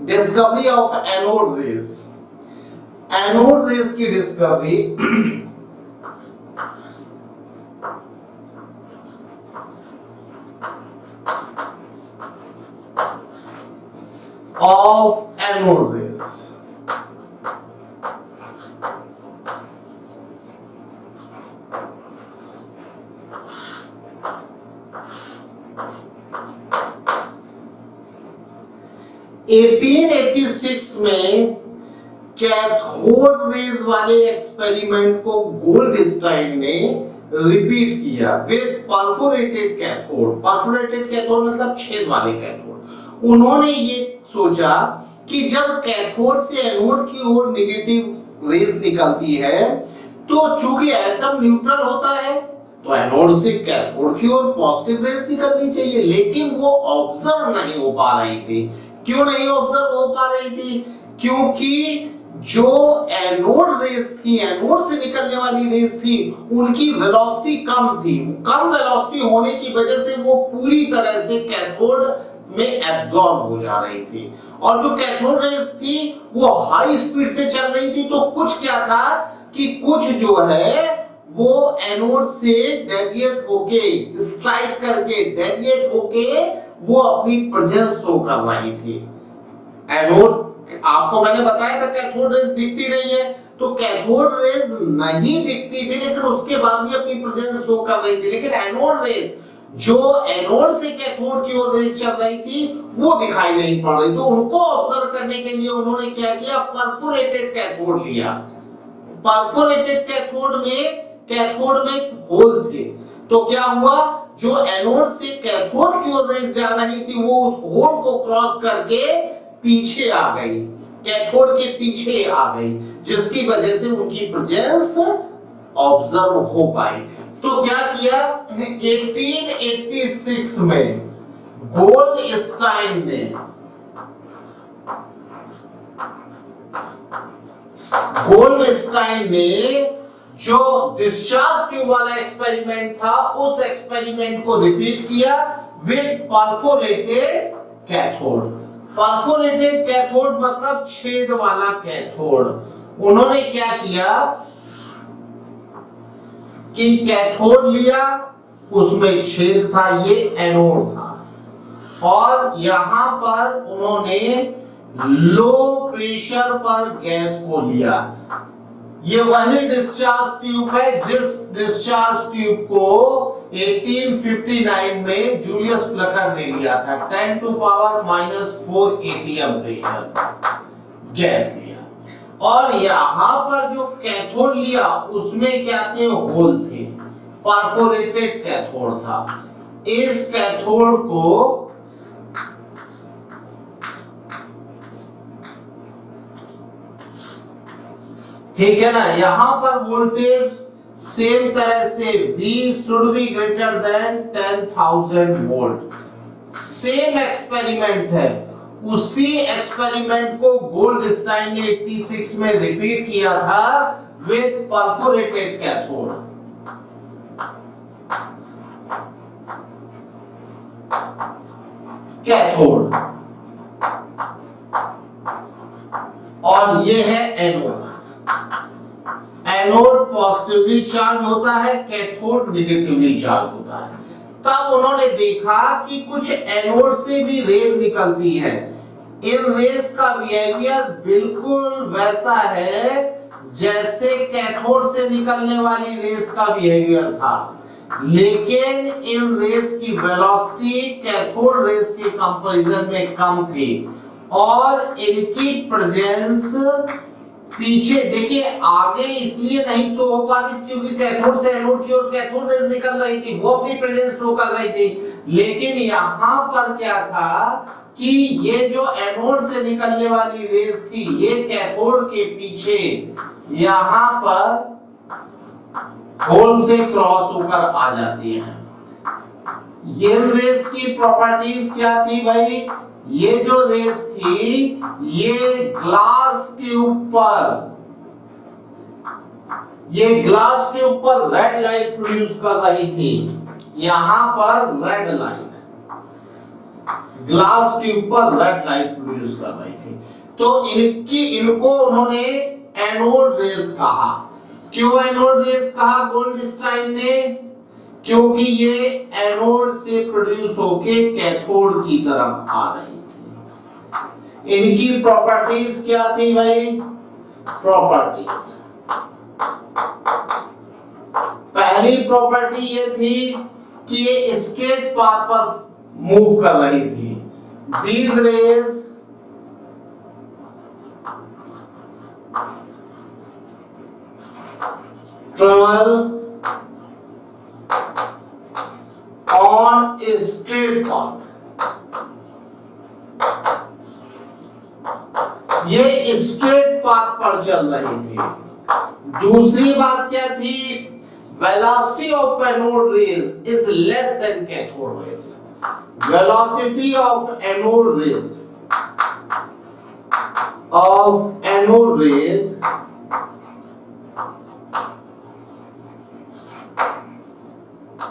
Discovery of anode rays. Anode rays की discovery of anode rays. में cathode rays वाले experiment को Goldstein ने रिपीट किया with perforated cathode. Perforated cathode मतलब छेद वाले कैथोड। उन्होंने ये सोचा कि जब कैथोड से एनोड की ओर नेगेटिव रेज निकलती है तो चूंकि एटम न्यूट्रल होता है तो एनोड से कैथोड की ओर पॉजिटिव रेज निकलनी चाहिए, लेकिन वो ऑब्जर्व नहीं हो पा रही थी। क्यों नहीं ऑब्जर्व हो पा रही थी? क्योंकि जो एनोड रेस थी, एनोड से निकलने वाली रेस थी, उनकी वेलोसिटी कम थी। कम वेलोसिटी होने की वजह से वो पूरी तरह से कैथोड में एब्जॉर्ब हो जा रही थी, और जो कैथोड रेस थी वो हाई स्पीड से चल रही थी। तो कुछ क्या था कि कुछ जो है वो एनोड से डेविएट होके, स्ट्राइक करके डेविएट होके वो अपनी प्रेजेंस शो कर रही थी। एनोड, आपको मैंने बताया था कैथोड रेज दिखती नहीं है, तो कैथोड रेज नहीं दिखती थी लेकिन उसके बाद भी अपनी प्रेजेंस शो कर रही थी। लेकिन एनोड रेज, जो एनोड से कैथोड की ओर रेज चल रही थी, वो दिखाई नहीं पड़ रही। तो उनको ऑब्जर्व करने के लिए उन्होंने क्या किया, परफोरेटेड कैथोड लिया। परफोरेटेड कैथोड में होल थे, तो क्या हुआ, जो एनोड से कैथोड की ओर रेज जा रही थी वो उस होल को क्रॉस करके पीछे आ गई, कैथोड के पीछे आ गई, जिसकी वजह से उनकी प्रेजेंस ऑब्जर्व हो पाई। तो क्या किया, 1886 में गोल्डस्टाइन ने जो डिस्चार्ज ट्यूब वाला एक्सपेरिमेंट था, उस एक्सपेरिमेंट को रिपीट किया with perforated cathode. Perforated cathode मतलब छेद वाला कैथोड। उन्होंने क्या किया कि कैथोड लिया, उसमें छेद था, ये एनोड था, और यहां पर उन्होंने लो प्रेशर पर गैस को लिया। ये वही डिस्चार्ज ट्यूब है जिस डिस्चार्ज ट्यूब को 1859 में जूलियस प्लकर ने लिया था। 10 to power -4 ATM pressure gas लिया, और यहां पर जो कैथोड लिया उसमें क्या थे, होल थे, परफोरेटेड कैथोड था। इस कैथोड को ठीक है ना, यहां पर वोल्टेज सेम तरह से V should be greater than 10,000 volt. Same experiment है, उसी एक्सपेरिमेंट को गोल्डस्टाइन ने 86 में रिपीट किया था विद परफोरेटेड कैथोड। और ये है एनोड। एनोड पॉजिटिवली चार्ज होता है, कैथोड नेगेटिवली चार्ज होता है। तब उन्होंने देखा कि कुछ एनोड से भी रेज निकलती है। इन रेज का बिहेवियर बिल्कुल वैसा है जैसे कैथोड से निकलने वाली रेज का बिहेवियर था, लेकिन इन रेज की वेलोसिटी कैथोड रेज के कंपैरिजन में कम थी, और इनकी प्रेजेंस पीछे, देखिए आगे इसलिए नहीं शो हो पा रही थी क्योंकि कैथोड से एनोड की ओर कैथोड रेज निकल रही थी, वो अपनी प्रेजेंस शो कर रही थी। लेकिन यहां पर क्या था कि ये जो एनोड से निकलने वाली रेज थी, ये कैथोड के पीछे यहां पर होल से क्रॉस होकर आ जाती है। ये रेज की प्रॉपर्टीज क्या थी भाई, ये जो रेस थी ये ग्लास ट्यूब पर रेड लाइट प्रोड्यूस कर रही थी। यहां पर रेड लाइट, ग्लास ट्यूब पर रेड लाइट प्रोड्यूस कर रही थी। तो इनको उन्होंने एनोड रेज कहा। क्यों एनोड रेज कहा गोल्डस्टाइन ने? क्योंकि ये एनोड से प्रोड्यूस होके कैथोड की तरफ आ रही थी। इनकी प्रॉपर्टीज क्या थी भाई? प्रॉपर्टीज, पहली प्रॉपर्टी ये थी कि ये स्ट्रेट पाथ पर मूव कर रही थी। These rays travel on a straight path। ये स्ट्रेट पाथ पर चल रही थी। दूसरी बात क्या थी? Velocity of anode rays is less than cathode rays. Velocity of anode rays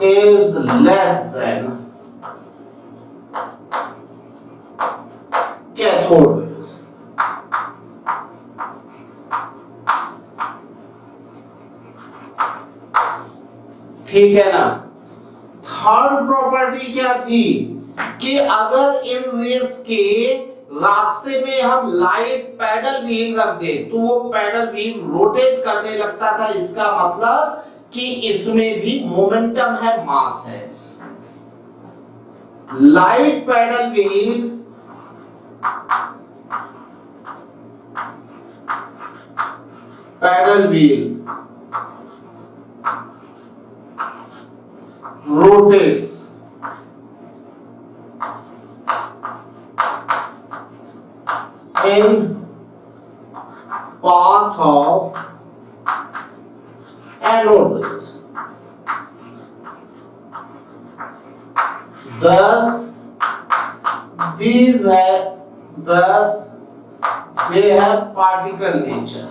is less than cathode rays। ठीक है ना? थर्ड प्रॉपर्टी क्या थी कि अगर इन रेस के रास्ते में हम लाइट पैडल व्हील रख दे तो वो पैडल व्हील रोटेट करने लगता था। इसका मतलब कि इसमें भी मोमेंटम है, मास है। Light paddle wheel rotates in path of anode rays। Thus they have particle nature।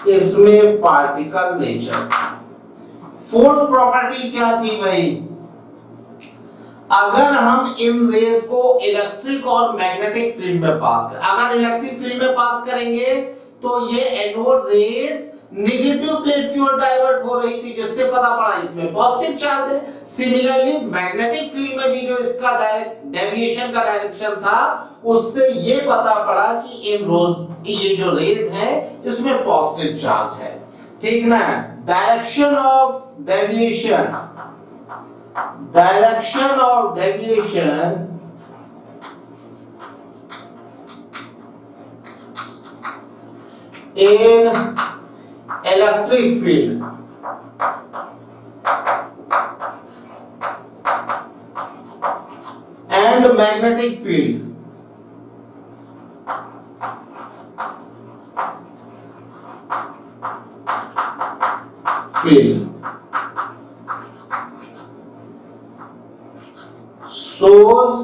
इसमें पार्टिकल नेचर। फोर्थ प्रॉपर्टी क्या थी भाई? अगर हम इन रेस को इलेक्ट्रिक और मैग्नेटिक फील्ड में पास करें, अगर इलेक्ट्रिक फील्ड में पास करेंगे तो ये एनोड रेस नेगेटिव प्लेट की ओर डाइवर्ट हो रही थी, जिससे पता पड़ा इसमें पॉजिटिव चार्ज है। सिमिलरली मैग्नेटिक फील्ड में भी जो इसका डेविएशन का डायरेक्शन था, उससे ये पता पड़ा कि ये जो रेस है इसमें पॉजिटिव चार्ज है। ठीक ना? Direction of deviation in electric field and magnetic field shows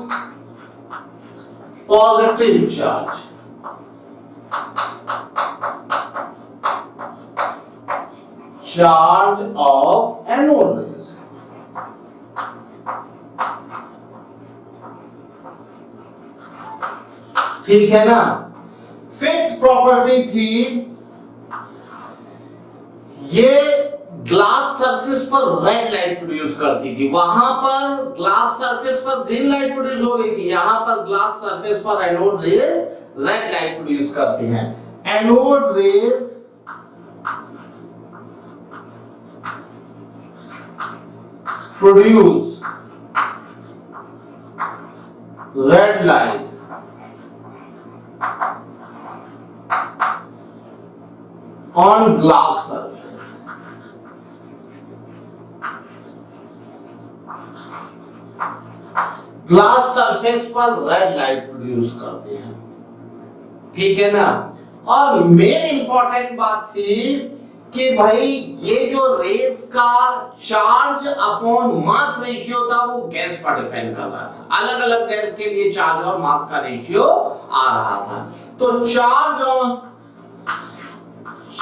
positive charge। Charge of anode rays। ठीक है ना? फिफ्थ प्रॉपर्टी थी, ये ग्लास सरफेस पर रेड लाइट प्रोड्यूस करती थी। वहां पर ग्लास सरफेस पर ग्रीन लाइट प्रोड्यूस हो रही थी, यहां पर ग्लास सरफेस पर anode rays red light produce करती हैं। Anode rays produce red light on glass surface। Glass surface पर रेड लाइट प्रोड्यूस करते हैं। ठीक है ना? और मेन इंपॉर्टेंट बात थी कि भाई ये जो रेस का चार्ज अपॉन मास रेशियो था वो गैस पर डिपेंड कर रहा था। अलग अलग गैस के लिए चार्ज और मास का रेशियो आ रहा था। तो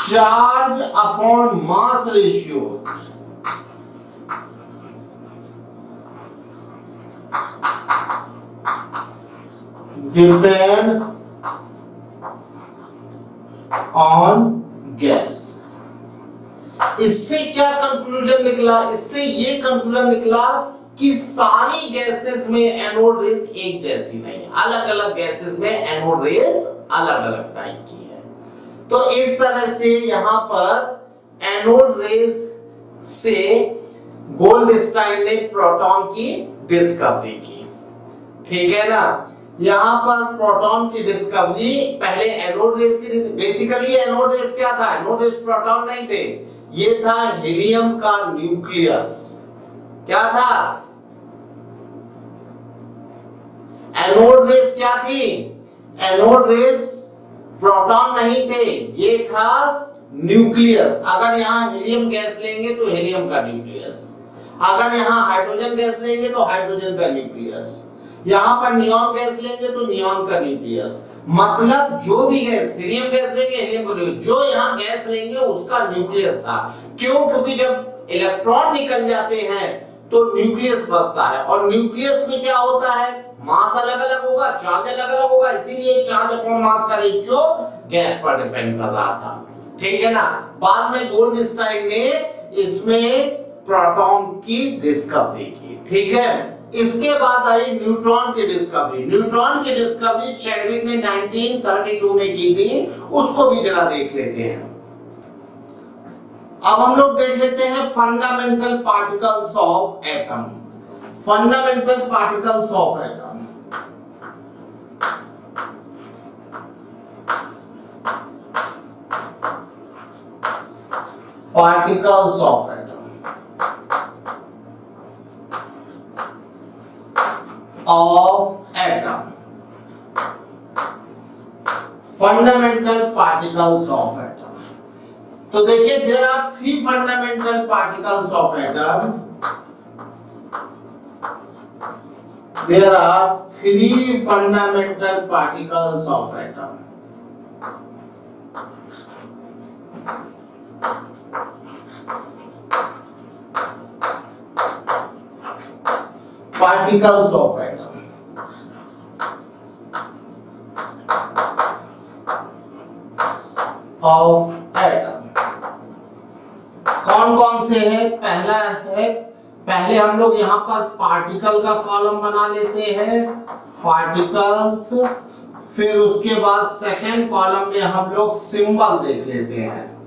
charge upon mass ratio depend on gas. इससे क्या कंक्लूजन निकला? इससे ये कंक्लूजन निकला कि सारी गैसेस में एनोड रेस एक जैसी नहीं है, अलग अलग गैसेस में एनोड रेस अलग अलग टाइप की है। तो इस तरह से यहां पर एनोड रेस से गोल्डस्टाइन ने प्रोटॉन की डिस्कवरी की। ठीक है ना? यहां पर प्रोटॉन की डिस्कवरी पहले एनोड रेस की, बेसिकली एनोड रेस क्या था? एनोड रेस प्रोटॉन नहीं थे, ये था हीलियम का न्यूक्लियस। क्या था? एनोड रेस क्या थी? एनोड रेस प्रोटॉन नहीं थे, ये था न्यूक्लियस। अगर यहां हीलियम गैस लेंगे तो हीलियम का न्यूक्लियस, अगर यहां हाइड्रोजन गैस लेंगे तो हाइड्रोजन का न्यूक्लियस, यहां पर नियॉन गैस लेंगे तो नियॉन का न्यूक्लियस। मतलब जो भी गैस, हीलियम गैस लेंगे हीलियम का न्यूक्लियस, जो यहां गैस लेंगे उसका न्यूक्लियस था। क्यों? क्योंकि जब इलेक्ट्रॉन निकल जाते हैं तो न्यूक्लियस बचता है, और न्यूक्लियस में क्या होता है? मास अलग अलग होगा, चार्ज अलग अलग होगा, इसीलिए चार्ज अपॉन मास का रेशियो गैस पर डिपेंड कर रहा था। ठीक है ना? बाद में गोल्डस्टाइन ने इसमें प्रोटॉन की डिस्कवरी की। ठीक है? इसके बाद आई न्यूट्रॉन की डिस्कवरी। न्यूट्रॉन की डिस्कवरी चैडविक ने 1932 में की थी, उसको भी जरा देख लेते हैं। अब हम लोग देख लेते हैं fundamental particles of atom. Fundamental particles of atom, particles of atom of atom, fundamental particles of atom। तो देखिए, there are three fundamental particles of atom। There are three fundamental particles of atom। Particles of atom। of atom कौन कौन से है? पहला है, पहले हम लोग यहां पर पार्टिकल का कॉलम बना लेते हैं, पार्टिकल्स। फिर उसके बाद सेकेंड कॉलम में हम लोग सिंबल देख लेते हैं,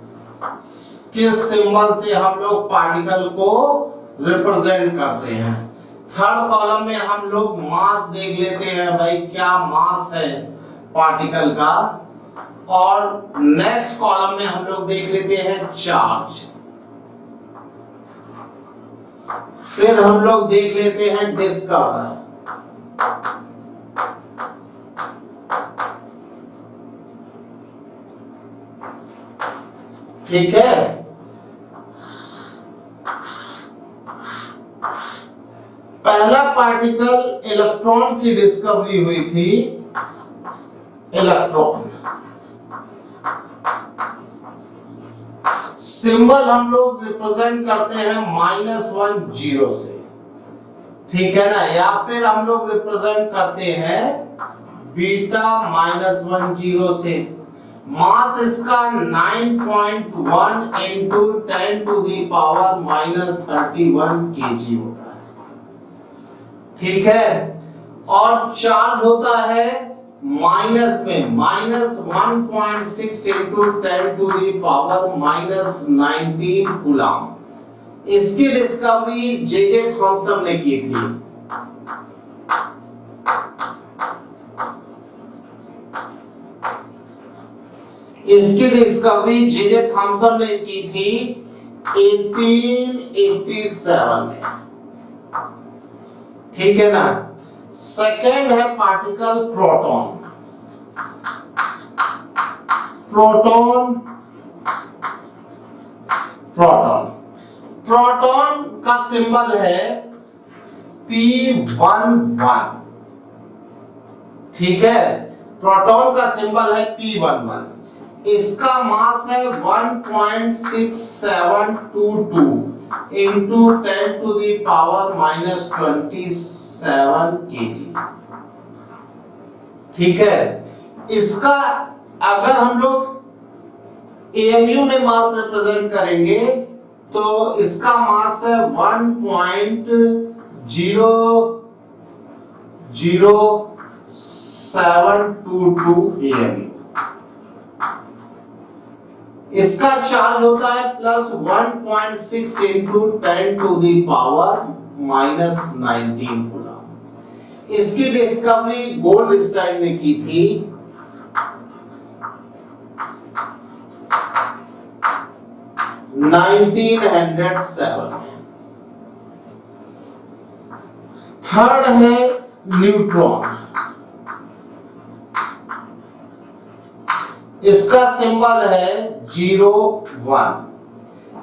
किस सिंबल से हम लोग पार्टिकल को रिप्रेजेंट करते हैं। थर्ड कॉलम में हम लोग मास देख लेते हैं, भाई क्या मास है पार्टिकल का। और नेक्स्ट कॉलम में हम लोग देख लेते हैं चार्ज। फिर हम लोग देख लेते हैं डिस्कवर। ठीक है? पहला पार्टिकल इलेक्ट्रॉन की डिस्कवरी हुई थी, इलेक्ट्रॉन। सिंबल हम लोग रिप्रेजेंट करते हैं -1 0 से। ठीक है ना? या फिर हम लोग रिप्रेजेंट करते हैं बीटा -1 0 से। मास इसका 9.1 into 10 to the power -31 kg होता है। ठीक है? और चार्ज होता है माइनस में -1.6 into 10 to the power -19 coulomb. इसकी डिस्कवरी जे थॉमसन ने की थी। इसकी डिस्कवरी जे थॉमसन ने की थी 1887 में। ठीक है ना? सेकेंड है पार्टिकल प्रोटॉन। प्रोटॉन प्रोटॉन का सिंबल है P11। ठीक है? प्रोटॉन का सिंबल है P11। इसका मास है 1.6722 into 10 to the power minus 27 kg। ठीक है, इसका अगर हम लोग AMU में मास रिप्रेजेंट करेंगे तो इसका मास है 1.00722 AMU। इसका चार्ज होता है plus 1.6 into 10 to the power minus 19 coulomb. इसकी डिस्कवरी गोल्डस्टाइन ने की थी 1907 में। थर्ड है न्यूट्रॉन। इसका सिंबल है 01।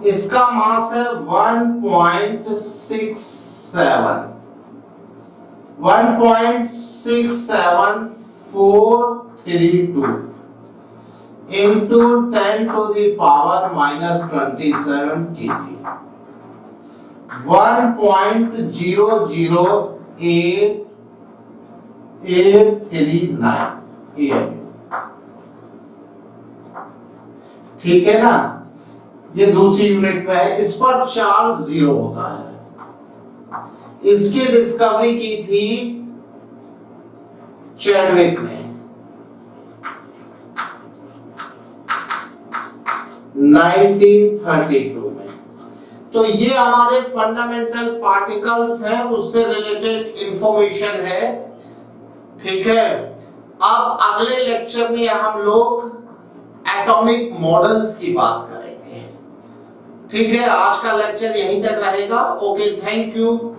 इसका मास है 1.67432 into 10 to the power minus 27 kg। 1.00839 AMU। ठीक है ना, ये दूसरी यूनिट में है। इस पर चार्ज 0 होता है। इसकी डिस्कवरी की थी चैडविक ने 1932 में। तो ये हमारे फंडामेंटल पार्टिकल्स हैं, उससे रिलेटेड इंफॉर्मेशन है। ठीक है, अब अगले लेक्चर में हम लोग एटॉमिक मॉडल्स की बात करेंगे। ठीक है, आज का लेक्चर यहीं तक रहेगा। Okay, thank you.